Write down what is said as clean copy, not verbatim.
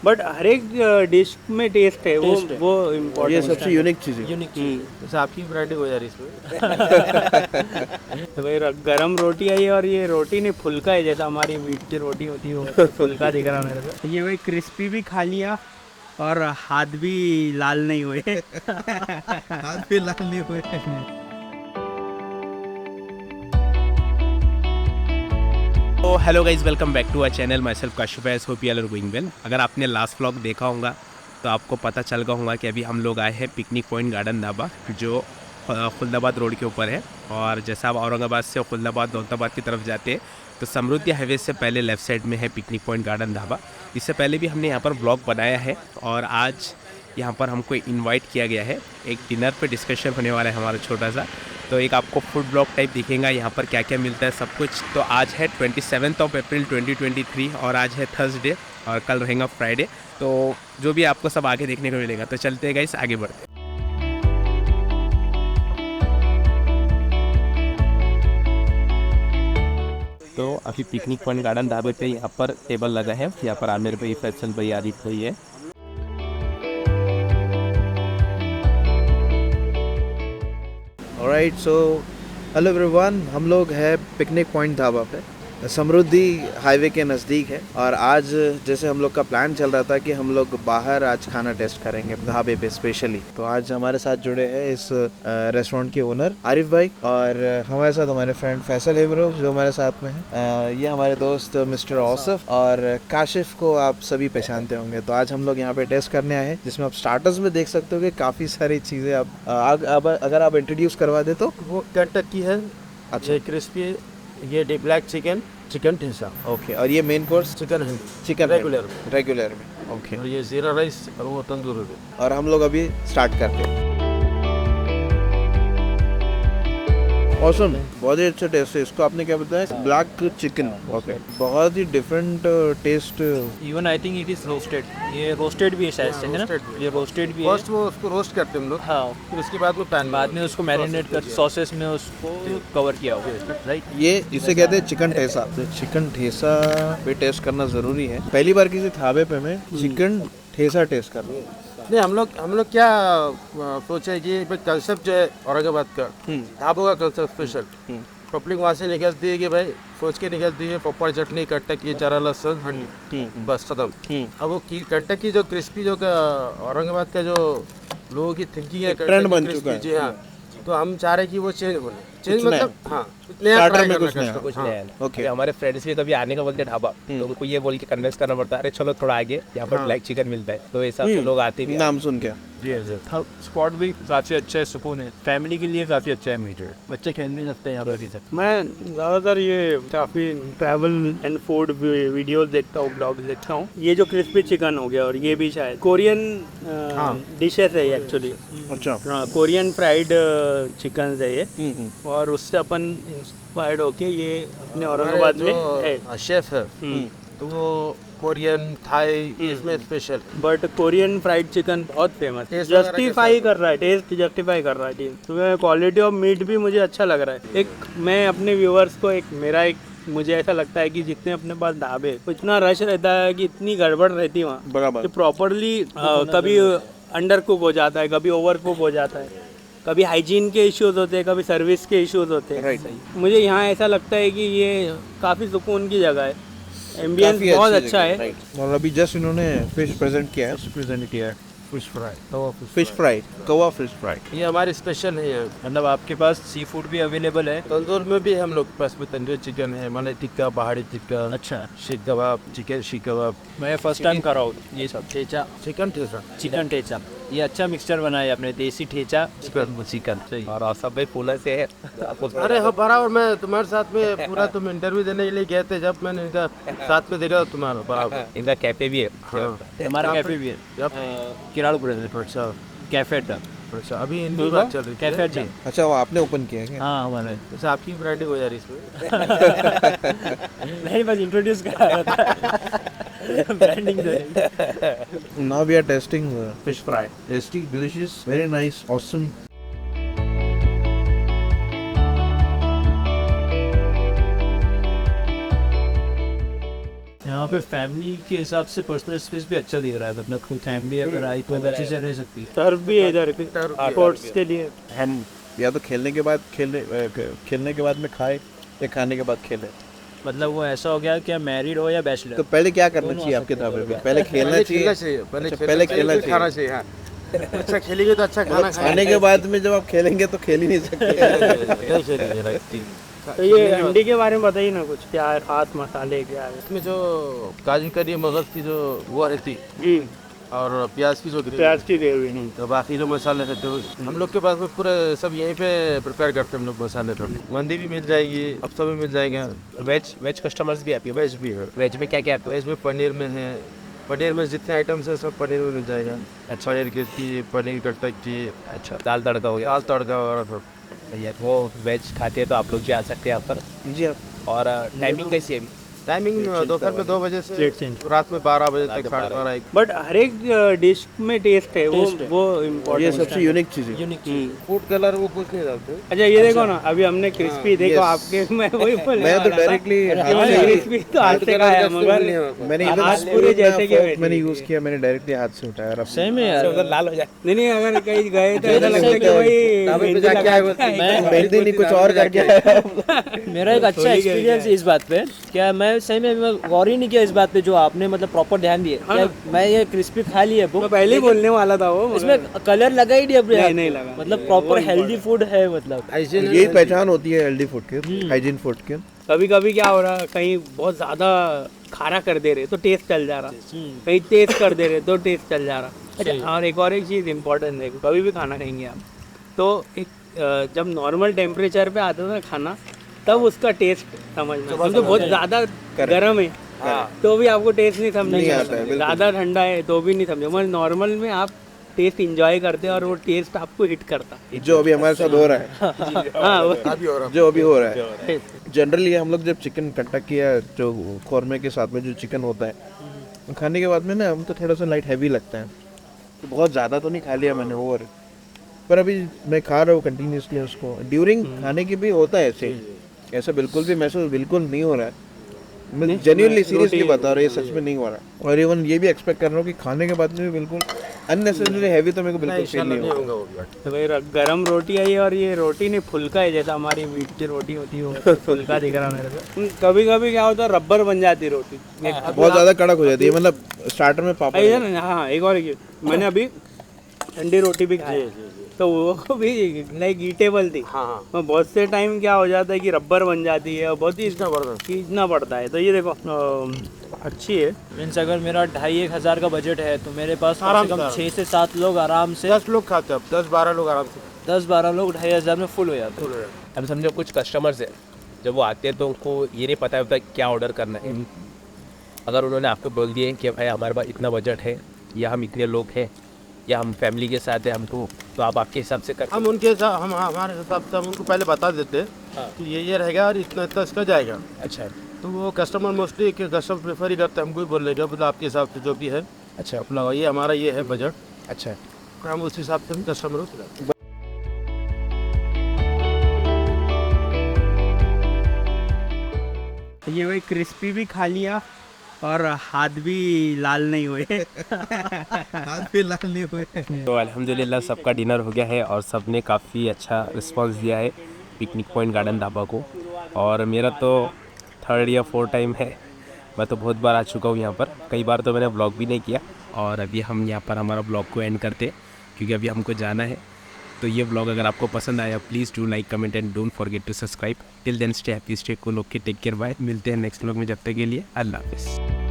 But हर एक dish में test है, वो Taste है। वो इम्पोर्टेंट ये सबसे यूनिक चीज़ है। यूनिक चीज़ जैसे आपकी वैरायटी हो जा रही है इसमें। तो भाई गरम रोटी आई है, और ये रोटी नहीं फुल्का है, जैसा हमारी मीट की रोटी होती है वो फुल्का दिख रहा मेरे को। ये भाई क्रिस्पी भी खा लिया और हाथ भी लाल नहीं हुए। हाथ भी लाल नहीं हुए। तो hello guys, welcome back to our channel. Myself Kashif, I hope you are going well. अगर आपने लास्ट व्लॉग देखा होगा तो आपको पता चल गया होगा कि अभी हम लोग आए हैं पिकनिक पॉइंट गार्डन ढाबा, जो खुलदाबाद रोड के ऊपर है। और जैसा आप औरंगाबाद से खुलदाबाद दौलताबाद की तरफ जाते हैं तो समृद्धि हाईवे से पहले लेफ़्ट साइड में है पिकनिक पॉइंट गार्डन ढाबा। इससे पहले भी हमने यहाँ पर व्लॉग बनाया है और आज यहाँ पर हमको इनवाइट किया गया है। एक डिनर पे डिस्कशन होने वाला है हमारा छोटा सा, तो एक आपको फूड ब्लॉग टाइप दिखेगा यहाँ पर क्या क्या मिलता है सब कुछ। तो आज है 27 अप्रैल 2023 और आज है थर्सडे और कल रहेगा फ्राइडे। तो जो भी आपको सब आगे देखने को मिलेगा। तो चलते हैं गाइस, आगे बढ़ते हैं। तो अभी पिकनिक पॉइंट गार्डन ढाबे पे यहाँ पर टेबल लगा है। यहाँ पर आमिर भाई, फैसल भाई, आरिफ भाई है। ऑलराइट, सो हेलो एवरीवन, हम लोग हैं पिकनिक पॉइंट ढाबा पे, समृद्धि हाईवे के नज़दीक है। और आज जैसे हम लोग का प्लान चल रहा था कि हम लोग बाहर आज खाना टेस्ट करेंगे ढाबे पे स्पेशली, तो आज हमारे साथ जुड़े हैं इस रेस्टोरेंट के ओनर आरिफ भाई, और हमारे साथ हमारे फ्रेंड फैसल हेमरो जो हमारे साथ में है। ये हमारे दोस्त मिस्टर औसफ और काशिफ को आप सभी पहचानते होंगे। तो आज हम लोग यहाँ पे टेस्ट करने आए हैं, जिसमें आप स्टार्टर्स में देख सकते हो कि काफ़ी सारी चीज़ें आप अगर आप इंट्रोड्यूस करवा दे तो। वो कंटकी है, अच्छा, ये क्रिस्पी है, ये day black chicken, chicken tikka, okay. और ये मेन कोर्स चिकन है, चिकन रेगुलर में, ओके। और ये जीरा राइस और वो तंदूरी है। और हम लोग अभी स्टार्ट करते हैं। ऑसम, बहुत ही अच्छा टेस्ट है। इसको आपने क्या बताया? Black chicken, okay. बहुत ही different taste. Even I think it is roasted, ये रोस्टेड भी है शायद से, है ना? ये रोस्टेड भी है। फर्स्ट वो उसको रोस्ट करते हैं हम लोग, हाँ, फिर उसके बाद वो पैन बाद में उसको मैरिनेट कर सॉसेस में उसको कवर किया हुआ, राइट? ये इसे कहते हैं चिकन ठेसा। तो चिकन ठेसा भी टेस्ट करना जरूरी है। पहली बार किसी ढाबे पे मैं चिकन ठेसा टेस्ट कर रहा हूँ। नहीं, हम लोग क्या सोचे कि कंसेप्ट जो है औरंगाबाद का ढाबों का कंसेप्ट स्पेशल पब्लिक वहाँ से निकलती है कि भाई सोच के निकलती है पपड़ चटनी कट्टकी चरा लहसुन हंडी, बस खत्म। अब वो कट्टक की जो क्रिस्पी जो औरंगाबाद का जो लोगों की थिंकिंग है, ट्रेंड बन चुका है। जी हाँ, तो हम चाह रहे हैं कि वो चेंज होने, चेंज कुछ नया। मतलब हाँ कुछ नया Starter try में करना कुछ नया। customer को, कुछ हाँ। नया है। ओके। अभी हमारे फ्रेंड्स भी कभी आने का बोलते हैं ढाबा, तो उनको ये बोल के कन्विंस करना पड़ता है, अरे चलो थोड़ा आगे यहाँ पर ब्लैक चिकन मिलता है, तो ऐसा तो लोग आते भी हैं। नाम सुन के स्पॉट भी काफ़ी अच्छा है, सुकून है, फैमिली के लिए काफ़ी अच्छा है। मीटर बच्चे खेल भी सकते हैं यहाँ पर भी सकते। मैं ज़्यादातर ये काफ़ी ट्रैवल एंड फूड वीडियोस देखता हूँ, ब्लॉग्स देखता हूँ। ये जो क्रिस्पी चिकन हो गया, और ये भी शायद कोरियन डिशेस है एक्चुअली। अच्छा। हाँ, कोरियन फ्राइड चिकन है ये, और उससे अपन इंस्पायर्ड होके ये अपने औरंगाबाद में है। शेफ है तो वो कोरियन थाई इसमें special. But Korean fried chicken बहुत फेमस, Taste वगैरह जस्टिफाई कर रहा है, टेस्ट जस्टिफाई कर रहा है। तो क्वालिटी ऑफ मीट भी मुझे अच्छा लग रहा है। एक मैं अपने व्यूअर्स को मुझे ऐसा लगता है कि जितने अपने पास ढाबे, इतना रश रहता है कि इतनी गड़बड़ रहती है वहाँ, बराबर। कि प्रॉपरली कभी अंडर कुक हो जाता है, कभी ओवर कुक हो जाता है, कभी हाइजीन के इश्यूज होते हैं, कभी सर्विस के इश्यूज होते हैं। मुझे यहाँ ऐसा लगता है कि ये काफ़ी सुकून की जगह है, एम्बियंस बहुत अच्छा है। और अभी जस्ट इन्होंने फिश प्रेजेंट किया है, प्रेजेंट किया है फिश फ्राई, तो फिश फ्राई, कवा फिश फ्राई। ये हमारी स्पेशल है। मतलब आपके पास सी फूड भी अवेलेबल है? तंदूर में भी हम लोग के पास में तंदूरी चिकन है, मलाई टिक्का, पहाड़ी टिक्का, अच्छा, शीख कबाब, चिकन शीख कबाब, मैं फर्स्ट टाइम कर रहा हूँ ये सब। ठेचा, चिकन ठेसा, चिकन ठेचा, ये अच्छा मिक्सचर बनाया आपने, देसी ठेचा चिकन सही। और सब भाई फूला से है। अरे हाँ बराबर, मैं तुम्हारे साथ में पूरा तुम इंटरव्यू देने के लिए गए थे, जब मैंने इनका साथ में देखा तुम्हारा बराबर। इनका कैफे भी है। हाँ, हमारा कैफे भी है, किराड़ू अच्छा कैफे था। अच्छा, अभी इनकी बात चल रही है कैफे जी, अच्छा, वो आपने ओपन किया है क्या? हाँ हमारे। जैसे आपकी वैरायटी हो जा रही है इसमें। नहीं, बस इंट्रोड्यूस करा था, branding. Now we are testing fish fry. Tasty, delicious, very nice, awesome. यहाँ वहाँ पे फैमिली के हिसाब से पर्सनल स्पेस भी अच्छा दिख रहा है, मतलब कोई फैमिली अगर आई तो अच्छे से रह सकती है। टर्फ भी है इधर स्पोर्ट्स के लिए। हम या तो खेलने के बाद में खाए या खाने के बाद खेले। मतलब वो ऐसा हो गया क्या मैरिड हो या बैचलर? तो पहले क्या करना चाहिए आपके ढाबे पे? पहले खेलना चाहिए, पहले खेलना खाना चाहिए। चाहिए। हाँ अच्छा खेलेंगे तो अच्छा खाना खाने के बाद में जब आप खेलेंगे तो खेल ही नहीं सकते। तो ये अंडे के बारे में बताइए ना कुछ, क्या है खास मसाले क्या है इसमें जो काजू करी मगज की जो वो रहती जी, और प्याज की जो ग्रेवी, प्याज की ग्रेवी। तो बाकी जो मसाले रहते हैं हम लोग के पास में पूरे सब यहीं पे प्रिपेयर करते हैं हम लोग मसाले। तो मंदी भी मिल जाएगी, अब सब भी मिल जाएगा। वेज कस्टमर्स भी आपके वेज भी है। वेज में क्या क्या वेज में पनीर में है, पनीर में जितने आइटम्स है सब पनीर में मिल जाएगा। अच्छा पनीर की, पनीर का टिक्की, अच्छा दाल तड़का हो गया दाल तड़का और सब। भैया वो वेज खाते हैं तो आप लोग भी आ सकते हैं यहाँ पर। जी आप और टाइमिंग कैसी है अभी? टाइमिंग दोपहर में 2 बजे से रात में 12 बजे तक, 12:30। बट हर एक डिश में टेस्ट है, वो ये इम्पोर्टेंट सबसे यूनिक चीज़ है। फूड कलर वो कुछ नहीं डालते। अच्छा ये देखो ना, अभी हमने क्रिस्पी देखो आपके, मैं वही बोल मैं तो डायरेक्टली क्रिस्पी तो हाथ से खाया है, मगर मैंने हाथ पूरे जैसे कि वैसे। मैंने यूज़ किया, मैंने डायरेक्टली हाथ से उठाया। और अब सही में यार, उधर लाल हो जाए। नहीं अगर कहीं गए तो ऐसा लगता है कि वही मेहंदी लगा के आए। मेहंदी नहीं कुछ और करके आया। मेरा एक अच्छा एक्सपीरियंस है इस बात पे। क्या मैं सही में गौर ही नहीं किया इस बात पे, जो आपने मतलब प्रॉपर ध्यान दिए। क्या मैं ये क्रिस्पी खा लिया वो, मैं पहले ही बोलने वाला था वो, इसमें कलर लगा ही नहीं अपने नहीं लगा। मतलब प्रॉपर हेल्दी फूड है मतलब। यही पहचान होती है हेल्दी फूड की, हाइजीन फूड की। कभी कभी क्या हो रहा, कहीं बहुत ज्यादा खारा कर दे रहे तो टेस्ट चल जा रहा, कहीं तेज कर दे रहे तो टेस्ट चल जा रहा। अच्छा और एक चीज़ इम्पोर्टेंट है, कभी भी खाना खाएंगे आप तो एक जब नॉर्मल टेम्परेचर पे आता है ना खाना, तब उसका टेस्ट समझना। तो बहुत ज़्यादा गर्म है तो भी आपको टेस्ट नहीं समझेगा, ज़्यादा ठंडा है तो भी नहीं समझेगा। मतलब नॉर्मल में आप टेस्ट इंजॉय करते हैं और वो टेस्ट आपको हिट करता है, जो अभी हमारे साथ हो रहा है। हाँ जो अभी हो रहा है जनरली हम लोग जब चिकन कंटकी या जो कौरमे के साथ में जो चिकन होता है खाने के बाद में ना, हम तो थोड़ा सा लाइट हैवी लगता है, तो बहुत ज़्यादा तो नहीं खा लिया मैंने ओवर, पर अभी मैं खा रहा हूँ कंटिन्यूसली उसको। ड्यूरिंग खाने की भी होता है ऐसे, ऐसा बिल्कुल भी महसूस बिल्कुल नहीं हो रहा है। मैं जेन्युइनली सीरियसली बता रहा हूँ, ये सच में नहीं हो रहा है। और इवन ये भी एक्सपेक्ट कर रहा हूँ कि खाने के बाद में भी बिल्कुल अननेसेसरी हैवी तो मेरे को बिल्कुल फील नहीं होगा। तो भाई गरम रोटी है ये, और ये रोटी नहीं फुल्का है, जैसा हमारी मीट की रोटी होती है वो फुल्का दिख रहा मेरे को। कभी कभी क्या होता है, रबर बन जाती है रोटी, बहुत ज़्यादा कड़क हो जाती है, मतलब स्टार्टर में पापड़। हाँ एक और मैंने अभी ठंडी रोटी भी खाई तो वो भी लाइक ईटेबल थी। तो बहुत से टाइम क्या हो जाता है कि रबर बन जाती है और बहुत ही खींचना पड़ता है। तो ये देखो अच्छी है। मीन्स अगर मेरा 2,500-1,000 का बजट है तो मेरे पास कम से कम 6 से 7 लोग आराम से, 10 लोग खाते हैं, 10-12 लोग आराम से, 10-12 लोग 2,500 में फुल हो जाते हैं। अब समझो कुछ कस्टमर्स है जब वो आते हैं तो उनको ये नहीं पता होता क्या ऑर्डर करना है। अगर उन्होंने आपको बोल दिए कि भाई हमारे पास इतना बजट है या हम इतने लोग हैं या हम फैमिली के साथ है हमको, तो आप आपके हिसाब से करते हम उनके हिसाब, हम हमारे हिसाब से हम उनको पहले बता देते कि ये रहेगा और इतना इतना इसका जाएगा। अच्छा तो वो कस्टमर मोस्टली कस्टमर प्रेफर ही करते हैं, हमको ही बोल लेगा मतलब आपके हिसाब से जो भी है। अच्छा अपना ये हमारा ये है बजट, अच्छा हम उस हिसाब से हम कस्टमर को। ये वही क्रिस्पी भी खा लिया और हाथ भी लाल नहीं हुए। हाथ भी लाल नहीं हुए। तो अल्हम्दुलिल्लाह सबका डिनर हो गया है और सब ने काफ़ी अच्छा रिस्पांस दिया है पिकनिक पॉइंट गार्डन ढाबा को। और मेरा तो 3rd या 4th टाइम है, मैं तो बहुत बार आ चुका हूँ यहाँ पर, कई बार तो मैंने व्लॉग भी नहीं किया। और अभी हम यहाँ पर हमारा व्लॉग को एंड करते क्योंकि अभी हमको जाना है। तो ये व्लॉग अगर आपको पसंद आया please do like comment and don't forget to subscribe. Till then stay happy, stay cool, okay, take care, bye. मिलते हैं नेक्स्ट व्लॉग में, जब तक के लिए अल्लाह हाफिज़।